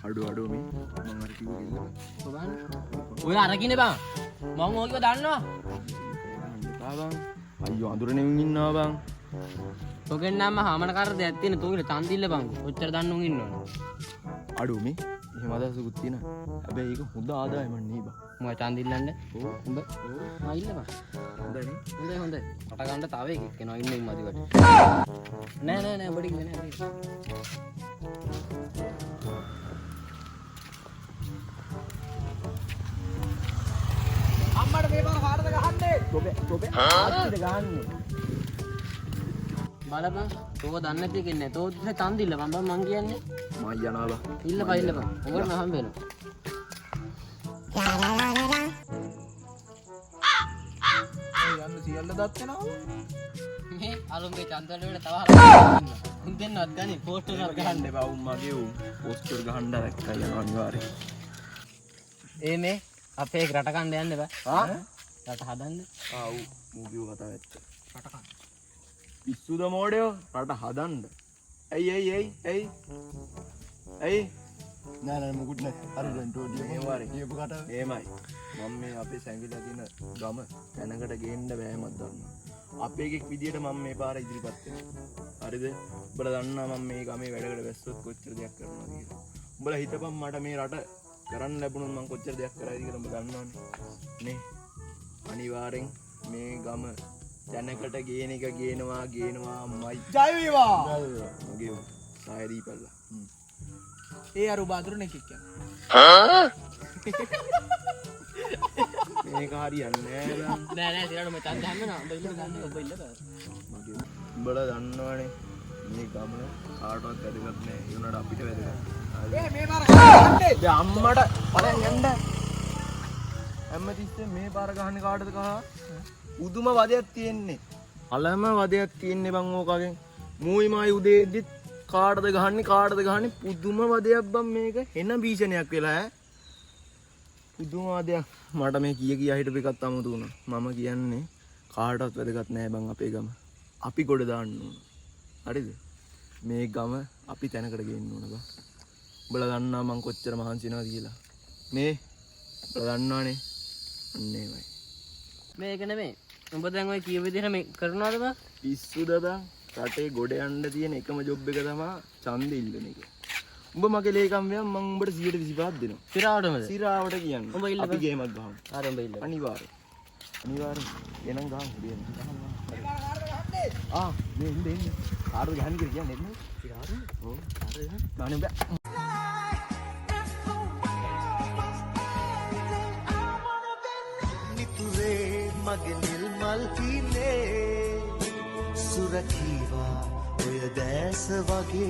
අඩු මේ මම අර කිව්ව කෙල්ල. බලන්න. ඔය අරකිනේ බං. මම ඕකව දන්නවා. බං. අයියෝ අඳුරනේ උන් ඉන්නවා බං. ඔගෙන් නම් හාමන කර දෙයක් තියෙන තෝගිල තන්දිල්ල බං. ඔච්චර දන්න උන් ඉන්නවනේ. අඩු මේ එහෙම අදහසකුත් තියෙනවා. හැබැයි ඒක හොඳ ආදායමක් නේ බං. මම තන්දිල්ලන්න. ඔව් උඹ ඉන්න බං. හොඳයි. හොඳයි. කට ගන්න තව එකෙක් එනවා ඉන්නේ මදිවට. නෑ ඔබට ඉන්නේ නෑ. අම්මට මේ පාර කාටද ගහන්නේ? තොපේ ආච්චිද ගහන්නේ? බලපන්. තෝව දන්නේ නැති කෙනෙක් නෑ. තෝ තන්දිල්ල බං මං කියන්නේ. මම යනවා බං. ඉල්ල බං. ඔබට හම්බ වෙනවා. යන්න සියල්ල දත් වෙනවා. මේ අලුම්ගේ චන්දවල වෙන තව හරක් උන් දෙන්නවත් ගන්නේ පෝස්ටර් එකක් ගහන්න. ගහන්න එපා උන් මගේ උන් පෝස්ටර් ගහන්න දැක්කා යනවා අනිවාර්යෙන්. ඒ මේ අපේ රට කණ්ඩ යන්න බෑ. රට හදන්න. ඌ කිව්ව කතාව ඇත්ත. රට කන්න. පිස්සුද මෝඩයෝ රට හදන්න. ඇයි නෑ මොකුත් නෑ. හරියට ටෝඩිය මේ වාරේ කියපු කතාව. එහෙමයි. මම මේ අපේ සැඟිලා තියෙන ගම දැනකට ගේන්න බෑමක් දන්නවා. අපේ එකෙක් විදියට මම මේ පාර ඉදිරිපත් වෙනවා. හරිද? උඹලා දන්නවා මම මේ ගමේ වැඩකට වැස්සොත් කොච්චර දෙයක් කරනවද කියලා. උඹලා හිතපන් මට මේ රට කරන්න ලැබුණොත් මම කොච්චර දෙයක් කරයිද කියලා උඹ දන්නවනේ. නේ? අනිවාර්යෙන් මේ ගම දැනකට ගේන එක ගේනවාමයි. ජය වේවා. මගේ සාය දීපල්ලා. ඒ අර බාඳුරනේ කික් යනවා. මේක හරියන්නේ නෑ නෑ සිරාට මම චන්ද හැමනා උඹ ඉන්න ගන්න ඔබ ඉන්න බෑ. උඹලා දන්නවනේ මේ ගම කාටවත් වැදගත් නෑ. ඒ උනාට අපිට වැදගත්. මේ පාර ගහන්නේ. දැන් අම්මට බලන් යන්න. හැමතිස්සෙම මේ පාර ගහන්නේ කාටද කහ? උදුම වදයක් තියෙන්නේ. අලම වදයක් තියෙන්නේ බං ඕකගෙන්. මූයි මායි උදේද්දිත් කාටද ගහන්නේ පුදුම වදයක් බං මේක. එන භීෂණයක් වෙලා ඈ. පුදුම වදයක්. මට මේ කිය හිටපු එකත් අමුතු වුණා. මම කියන්නේ කාටවත් වැදගත් නෑ බං අපේ ගම. අපි ගොඩ දාන්න ඕන. හරිද? මේ ගම අපි තැනකට ගේන්න ඕන බං. උඹලා දන්නා මං කොච්චර මහන්සි වෙනවද කියලා. නේ? උඹලා දන්නවනේ. අන්න ඒවයි. මේක නෙමෙයි. උඹ දැන් ඔය කීව විදිහට මේ කරනවද බං? පිස්සුද බං? රටේ ගොඩ යන්න තියෙන එකම ජොබ් එක තමයි ඡන්දෙ ඉල්ලන එක. උඹ මගේ ලේකම් වෙන මං උඹට 125ක් දෙනවා. සිරාවටමද? සිරාවට කියන්නේ. උඹ ඉල්ල අපි ගේමක් ගහමු. හරි උඹ ඉල්ල. අනිවාර්යෙන්. එනං ගහමු හරියට. මේ ඉන්න. කාටද ගහන්නේ කියලා කියන්නේ නේද? සිරාවට. ඔව්. හරිද? ගානේ උඹ. මගේ නිල් මල් පිනේ සුරකීවා ඔය දැස වගේ